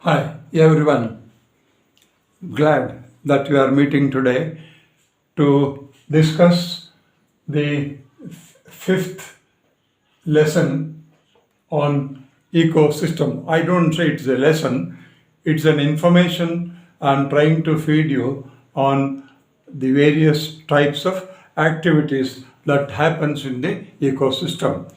Hi, everyone. Glad that we are meeting today to discuss the fifth lesson on ecosystem. I don't say it's a lesson, it's an information I'm trying to feed you on the various types of activities that happens in the ecosystem.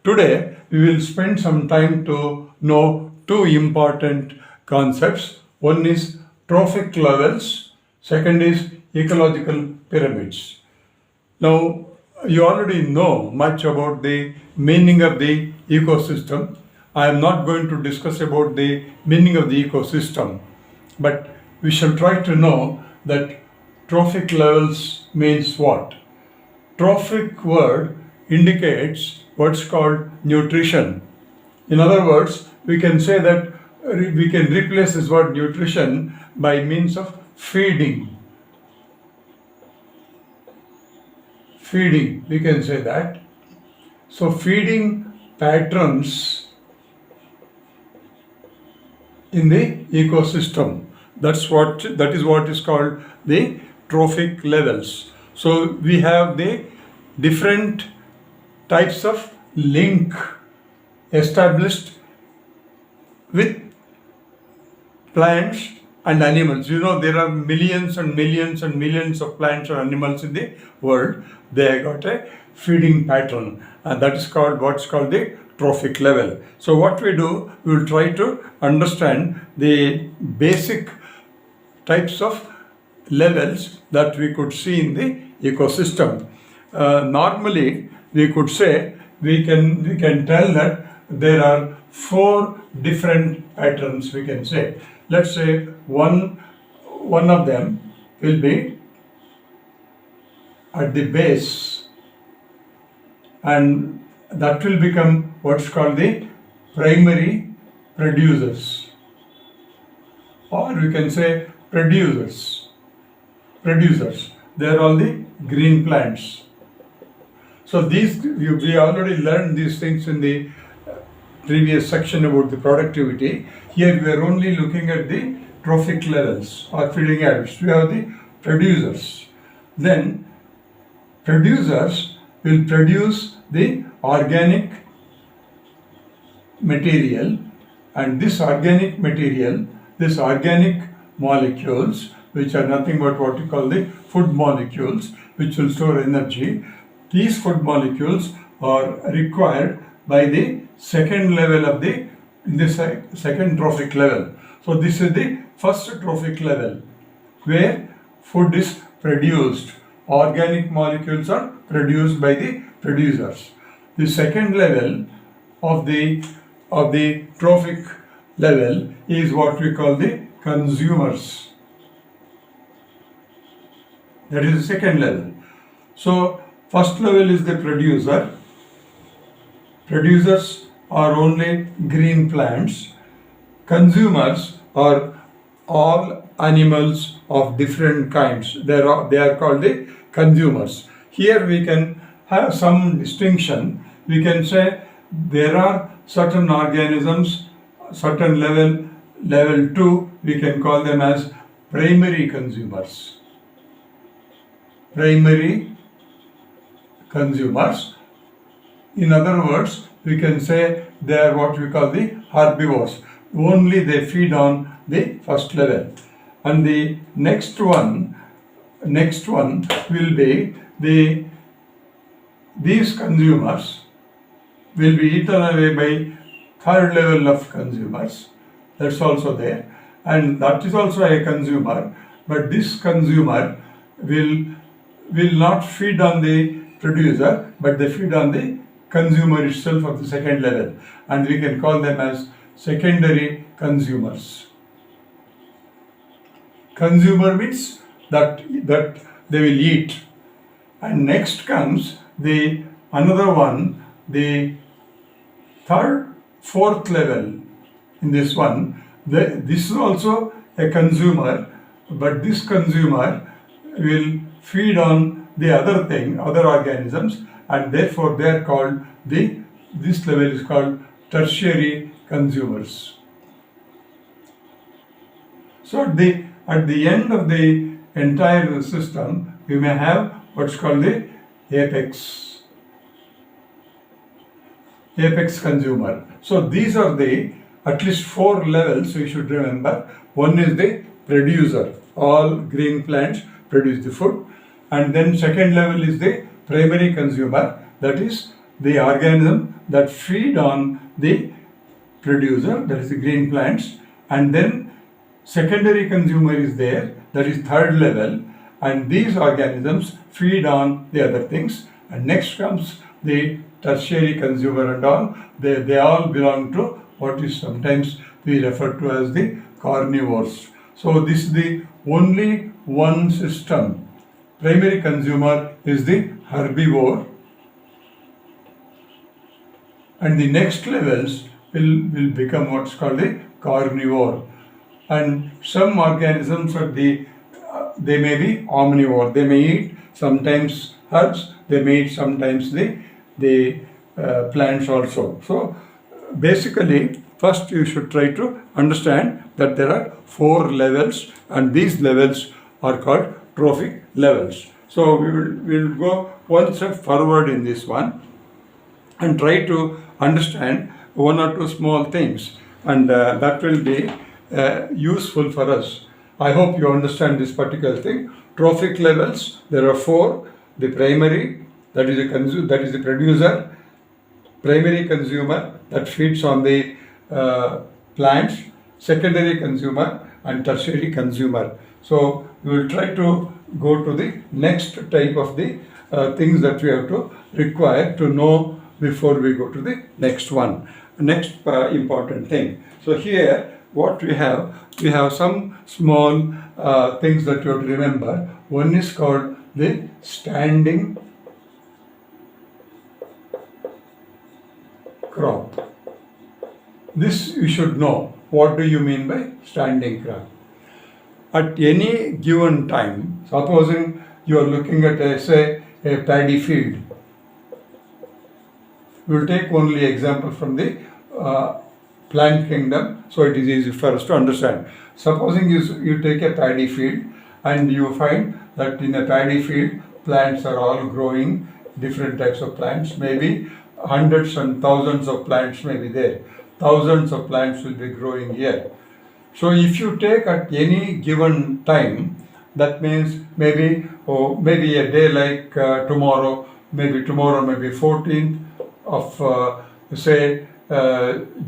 Today, we will spend some time to know two important concepts. One is trophic levels, second is ecological pyramids. Now, you already know much about the meaning of the ecosystem. I am not going to discuss about the meaning of the ecosystem, but we shall try to know that trophic levels means what. Trophic word indicates what's called nutrition. In other words, we can say that we can replace this word nutrition by means of feeding. Feeding, we can say that. So feeding patterns in the ecosystem. That is what is called the trophic levels. So we have the different types of link established with plants and animals. You know, there are millions and millions and millions of plants and animals in the world. They got a feeding pattern, and that is called what's called the trophic level. So what we do, we will try to understand the basic types of levels that we could see in the ecosystem. Normally, we could say we can tell that there are four different patterns. We can say, let's say one of them will be at the base, and that will become what's called the primary producers, or we can say producers. They are all the green plants. So we already learned these things in the previous section about the productivity. Here we are only looking at the trophic levels or feeding habits. We have the producers. Then producers will produce the organic material, and this organic molecules, which are nothing but what we call the food molecules, which will store energy. These food molecules are required by the second level of the second trophic level. So this is the first trophic level where food is produced. Organic molecules are produced by the producers. The second level of the trophic level is what we call the consumers. That is the second level. So first level is the producer. Producers are only green plants. Consumers are all animals of different kinds. They are called the consumers. Here we can have some distinction. We can say there are certain organisms, certain level 2, we can call them as primary consumers. Primary consumers. In other words, we can say they are what we call the herbivores. Only they feed on the first level. And the next one will be these consumers will be eaten away by third level of consumers. That's also there. And that is also a consumer, but this consumer will not feed on the producer, but they feed on the consumer itself of the second level, and we can call them as secondary consumers. Consumer means that they will eat. And next comes the another one, the third, fourth level. In this one, this is also a consumer, but this consumer will feed on the other organisms, and therefore they are called this level is called tertiary consumers. So at the end of the entire system, we may have what's called the apex consumer. So these are the at least 4 levels we should remember. One is the producer. All green plants produce the food. And then second level is the primary consumer, that is the organism that feed on the producer, that is the green plants. And then secondary consumer is there, that is third level, and these organisms feed on the other things. And next comes the tertiary consumer and all. They all belong to what is sometimes we refer to as the carnivores. So this is the only one system. Primary consumer is the herbivore, and the next levels will become what's called the carnivore. And some organisms are they may be omnivore. They may eat sometimes herbs. They may eat sometimes the plants also. So basically, first you should try to understand that there are 4 levels, and these levels are called trophic levels. So we will go one step forward in this one and try to understand 1 or 2 small things, and that will be useful for us. I hope you understand this particular thing. Trophic levels, there are 4. The primary, that is the producer. Primary consumer, that feeds on the plants. Secondary consumer and tertiary consumer. So we will try to go to the next type of the things that we have to require to know before we go to the next one. Next important thing. So here what we have some small things that you have to remember. One is called the standing crop. This you should know. What do you mean by standing crop? At any given time, supposing you are looking at a paddy field. We will take only example from the plant kingdom, so it is easy for us to understand. Supposing you take a paddy field and you find that in a paddy field plants are all growing, different types of plants, maybe hundreds and thousands of plants may be there. Thousands of plants will be growing here. So if you take at any given time, that means maybe a day like tomorrow may be 14th of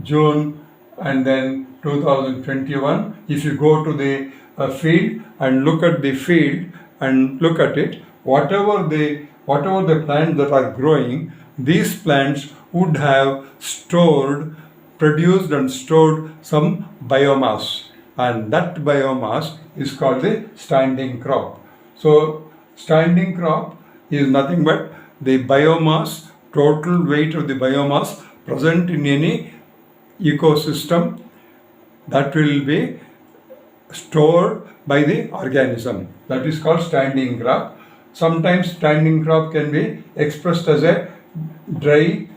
June and then 2021. If you go to the field and look at the field and look at it, whatever the plants that are growing, these plants would have produced and stored some biomass, and that biomass is called the standing crop. So standing crop is nothing but the biomass, total weight of the biomass present in any ecosystem that will be stored by the organism. That is called standing crop. Sometimes standing crop can be expressed as a dry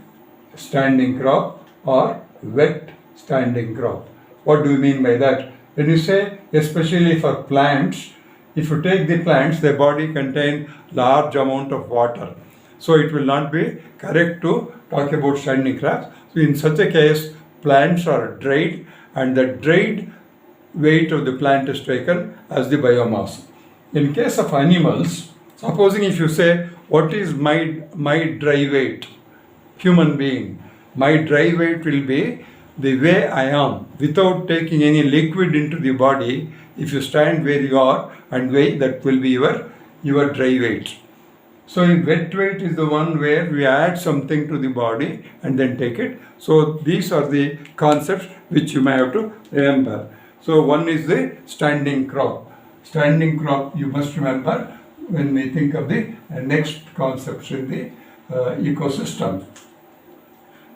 standing crop or wet standing crop. What do you mean by that? When you say, especially for plants, if you take the plants, their body contain large amount of water. So it will not be correct to talk about standing crops. So in such a case, plants are dried and the dried weight of the plant is taken as the biomass. In case of animals, supposing if you say, what is my dry weight? Human being. My dry weight will be the way I am, without taking any liquid into the body. If you stand where you are and weigh, that will be your dry weight. So wet weight is the one where we add something to the body and then take it. So these are the concepts which you may have to remember. So one is the standing crop. Standing crop you must remember when we think of the next concepts in the ecosystem.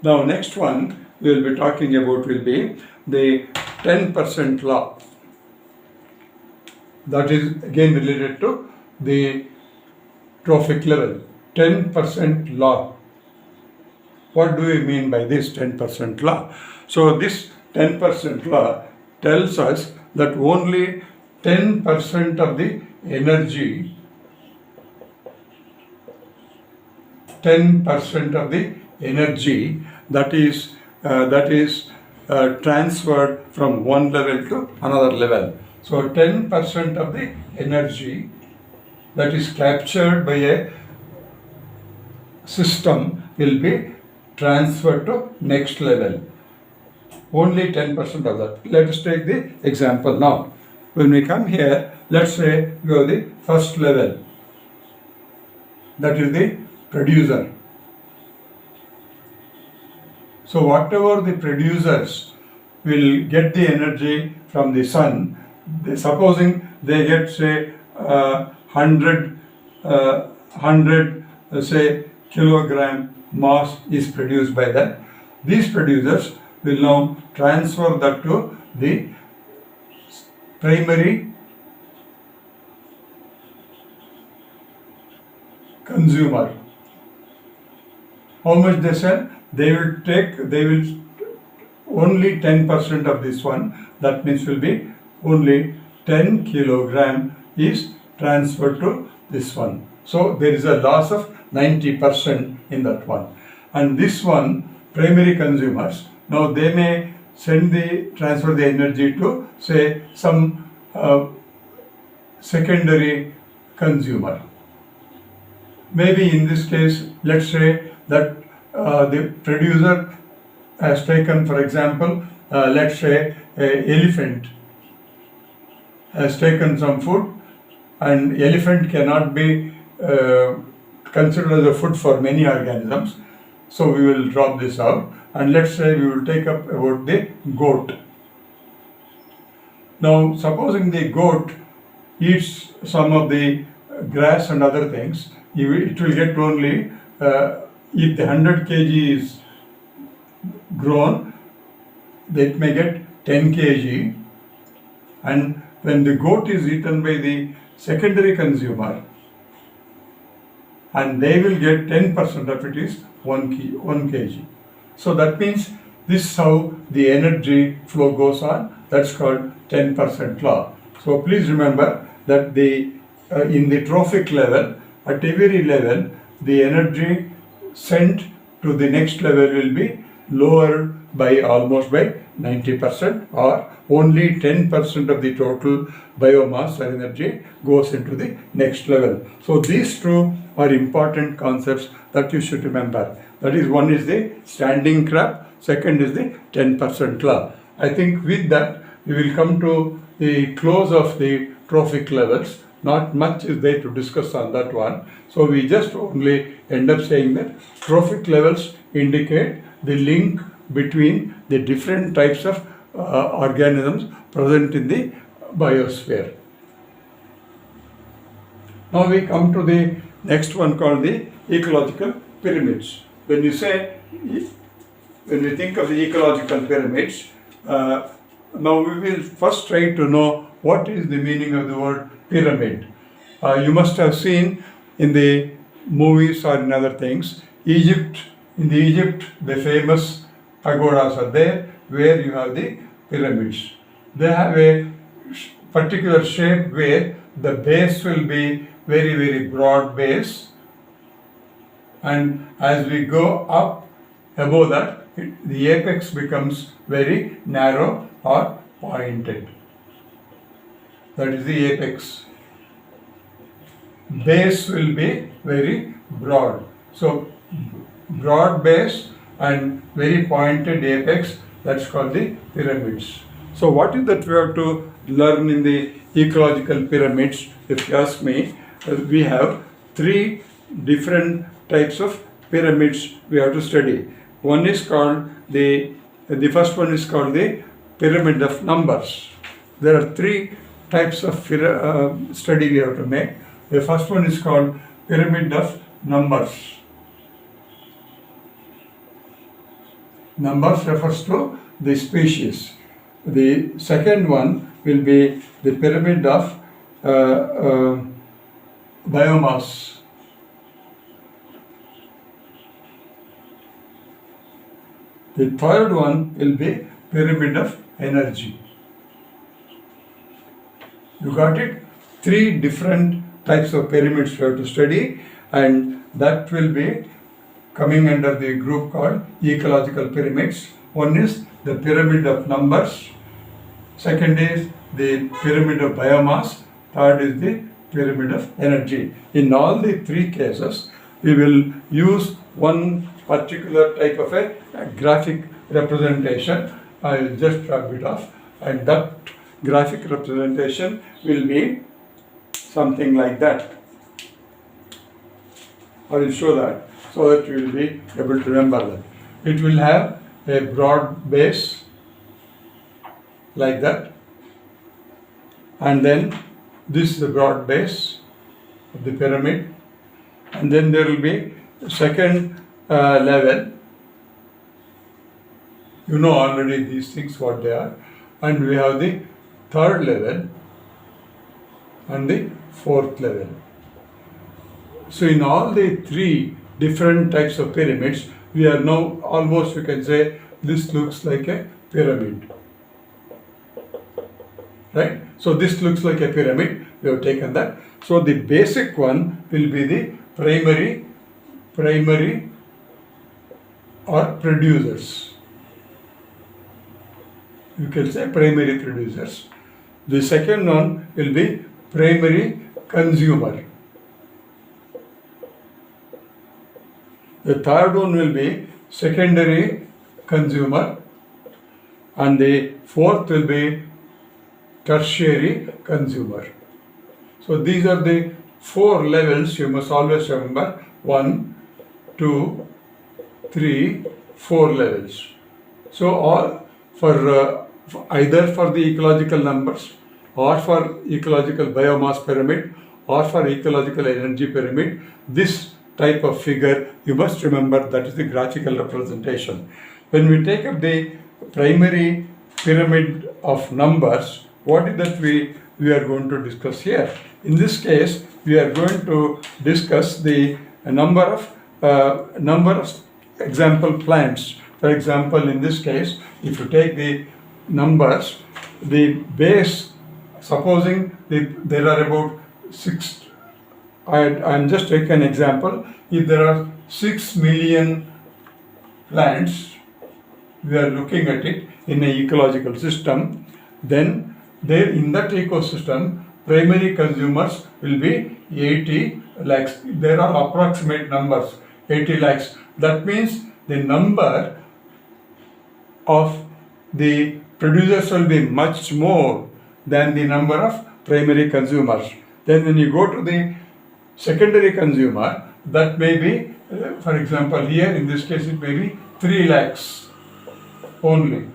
Now next one we will be talking about will be the 10% law. That is again related to the trophic level. 10% law. What do we mean by this 10% law? So this 10% law tells us that only 10% of the energy, 10% of the energy that is transferred from one level to another level. So 10% of the energy that is captured by a system will be transferred to next level. Only 10% of that. Let us take the example now. When we come here, let's say we have the first level. That is the producer. So whatever the producers will get the energy from the sun, supposing they get say 100 say kilogram mass is produced by that. These producers will now transfer that to the primary consumer. How much they sell? They will only 10% of this one. That means will be only 10 kilogram is transferred to this one. So there is a loss of 90% in that one. And this one, primary consumers, now they may transfer the energy to say some secondary consumer. Maybe in this case, let's say that the producer has taken, for example, let's say an elephant has taken some food, and elephant cannot be considered as a food for many organisms. So we will drop this out, and let's say we will take up about the goat. Now supposing the goat eats some of the grass and other things, it will get only, if the 100 kg is grown, it may get 10 kg, and when the goat is eaten by the secondary consumer, and they will get 10% of it is 1 kg. So that means this is how the energy flow goes on. That's called 10% law. So please remember that in the trophic level, at every level, the energy sent to the next level will be lowered by almost by 90%, or only 10% of the total biomass or energy goes into the next level. So these two are important concepts that you should remember. That is, one is the standing crab, second is the 10% law. I think with that we will come to the close of the trophic levels. Not much is there to discuss on that one. So we just only end up saying that trophic levels indicate the link between the different types of organisms present in the biosphere. Now we come to the next one called the ecological pyramids. When we think of the ecological pyramids, now we will first try to know what is the meaning of the word pyramid. You must have seen in the movies or in other things, Egypt, the famous pagodas are there where you have the pyramids. They have a particular shape where the base will be very, very broad base, and as we go up above that, the apex becomes very narrow or pointed. That is the apex. Base will be very broad. So broad base and very pointed apex, that's called the pyramids. So what is that we have to learn in the ecological pyramids? If you ask me, we have three different types of pyramids we have to study. One is called the first one is called the pyramid of numbers. There are three types of study we have to make. The first one is called pyramid of numbers. Numbers refers to the species. The second one will be the pyramid of biomass. The third one will be pyramid of energy. You got it? 3 different types of pyramids you have to study, and that will be coming under the group called ecological pyramids. One is the pyramid of numbers, second is the pyramid of biomass, third is the pyramid of energy. In all the 3 cases, we will use one particular type of a graphic representation. I will just rub it off, and that graphic representation will be something like that. I will show that so that you will be able to remember that. It will have a broad base like that, and then this is the broad base of the pyramid, and then there will be second level. You know already these things what they are, and we have the third level and the fourth level. So in all the 3 different types of pyramids, we are now almost, you can say, this looks like a pyramid. Right? So this looks like a pyramid. We have taken that. So the basic one will be the primary or producers. You can say primary producers. The second one will be primary consumer. The third one will be secondary consumer, and the fourth will be tertiary consumer. So these are the 4 levels you must always remember. 1, 2, 3, 4 levels. So all for either for the ecological numbers, or for ecological biomass pyramid, or for ecological energy pyramid, this type of figure you must remember, that is the graphical representation. When we take up the primary pyramid of numbers, what is that we are going to discuss here? In this case, we are going to discuss the number of example plants. For example, in this case, if you take the numbers, the base, supposing there are about 6, I'm just taking an example. If there are 6 million plants, we are looking at it in an ecological system, then there in that ecosystem, primary consumers will be 80 lakhs. There are approximate numbers, 80 lakhs. That means the number of the producers will be much more than the number of primary consumers. Then when you go to the secondary consumer, that may be, for example, here in this case it may be 3 lakhs only.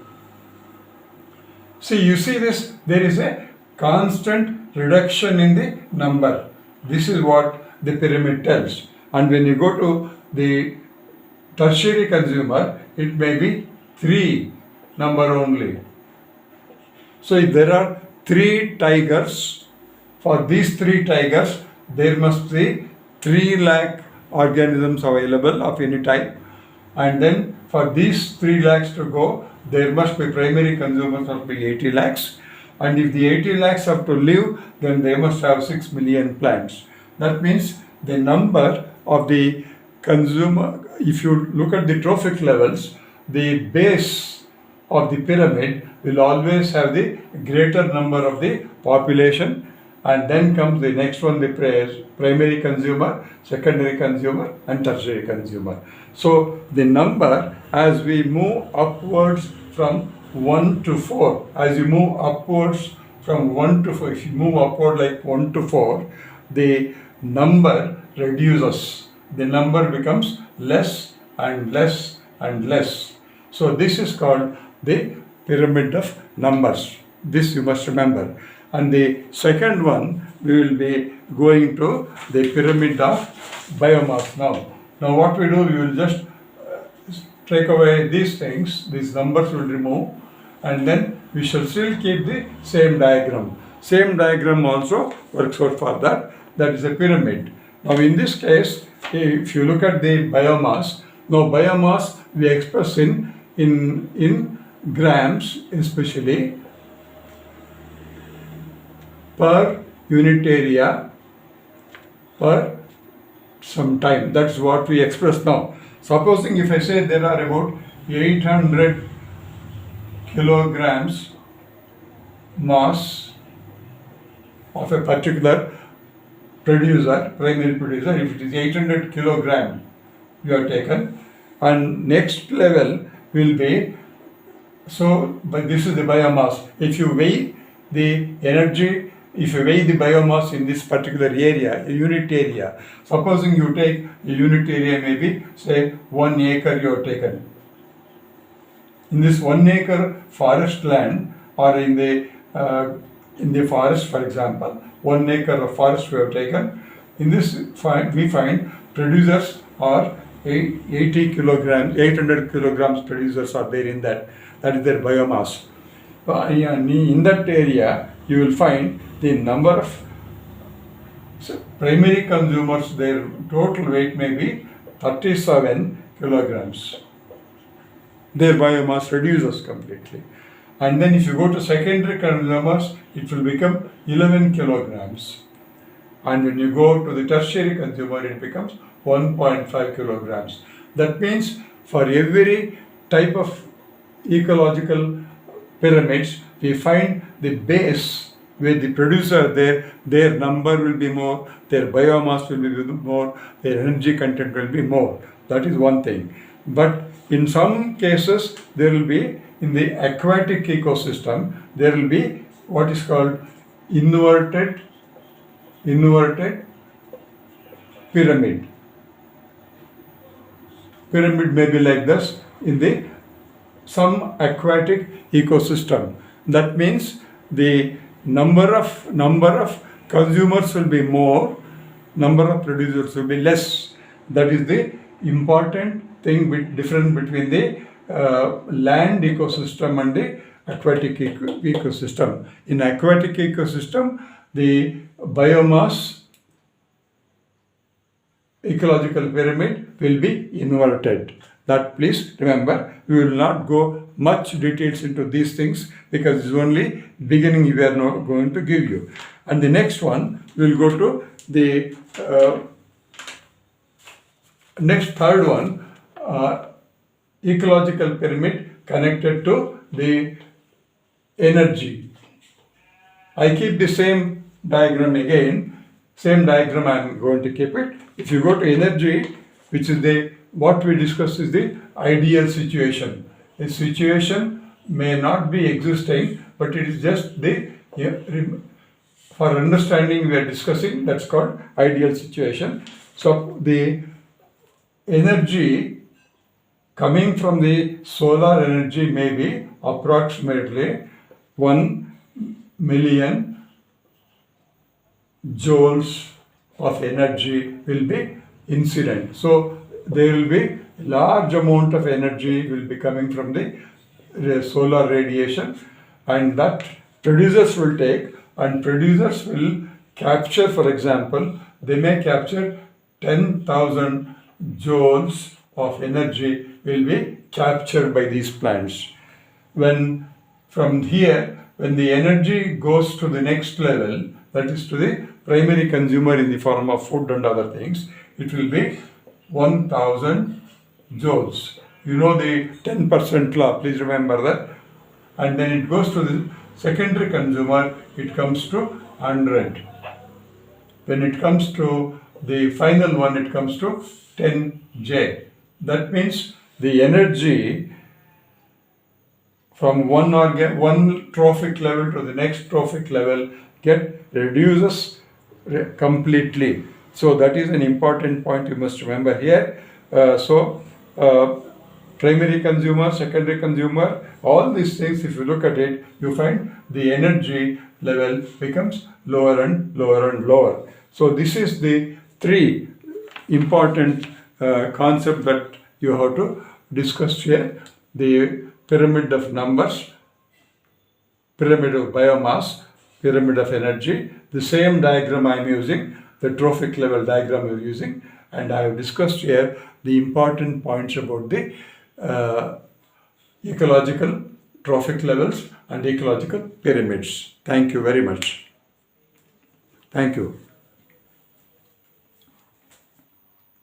See, you see this, there is a constant reduction in the number. This is what the pyramid tells. And when you go to the tertiary consumer, it may be 3 number only. So if there are 3 tigers, for these 3 tigers, there must be 3 lakh organisms available of any type. And then for these 3 lakhs to go, there must be primary consumers must be 80 lakhs. And if the 80 lakhs have to live, then they must have 6 million plants. That means the number of the consumer, if you look at the trophic levels, the base of the pyramid will always have the greater number of the population, and then comes the next one, the primary consumer, secondary consumer, and tertiary consumer. So the number, as we move upwards from 1 to 4, as you move upwards from 1 to 4, if you move upward like 1 to 4, the number reduces. The number becomes less and less and less. So this is called the pyramid of numbers. This you must remember. And the second one, we will be going to the pyramid of biomass now. Now what we do, we will just take away these things, these numbers will remove, and then we shall still keep the same diagram. Same diagram also works out for that. That is a pyramid. Now in this case, if you look at the biomass, now biomass we express in grams especially. per unit area per some time. That's what we express now. Supposing if I say there are about 800 kilograms mass of a particular producer, primary producer, if it is 800 kilogram you have taken, and next level will be, so but this is the biomass. If you weigh the energy, if you weigh the biomass in this particular area, a unit area, supposing you take a unit area, maybe say 1 acre you have taken. In this 1 acre forest land, or in the forest, for example, 1 acre of forest we have taken. In this we find producers are 80 kilograms, 800 kilograms producers are there in that. That is their biomass. In that area, you will find the number of primary consumers, their total weight may be 37 kilograms. Their biomass reduces completely. And then if you go to secondary consumers, it will become 11 kilograms. And when you go to the tertiary consumer, it becomes 1.5 kilograms. That means for every type of ecological pyramids, we find the base where the producer there, their number will be more, their biomass will be more, their energy content will be more. That is one thing. But in some cases, there will be, in the aquatic ecosystem, there will be what is called inverted pyramid. Pyramid may be like this in the some aquatic ecosystem. That means the number of consumers will be more, number of producers will be less. That is the important thing, difference between the land ecosystem and the aquatic ecosystem. In aquatic ecosystem, the biomass ecological pyramid will be inverted. That please remember. We will not go much details into these things because it's only beginning we are not going to give you. And the next one, we will go to the next third one, ecological pyramid connected to the energy. I keep the same diagram again. Same diagram I am going to keep it. If you go to energy, which is what we discussed is the ideal situation. A situation may not be existing, but it is just for understanding we are discussing, that's called ideal situation. So the energy coming from the solar energy may be approximately 1 million joules of energy will be incident. So there will be large amount of energy will be coming from the solar radiation, and that producers will take, and producers will capture, for example, they may capture 10,000 joules of energy will be captured by these plants. When from here, when the energy goes to the next level, that is to the primary consumer in the form of food and other things, it will be 1000 joules. You know the 10% law, please remember that. And then it goes to the secondary consumer, it comes to 100. When it comes to the final one, it comes to 10J. That means the energy from one trophic level to the next trophic level reduces completely. So that is an important point you must remember here. Primary consumer, secondary consumer, all these things, if you look at it, you find the energy level becomes lower and lower and lower. So this is the three important concepts that you have to discuss here. The pyramid of numbers, pyramid of biomass, pyramid of energy. The same diagram I am using, the trophic level diagram I am using, and I have discussed here the important points about the ecological trophic levels and ecological pyramids. Thank you very much. Thank you.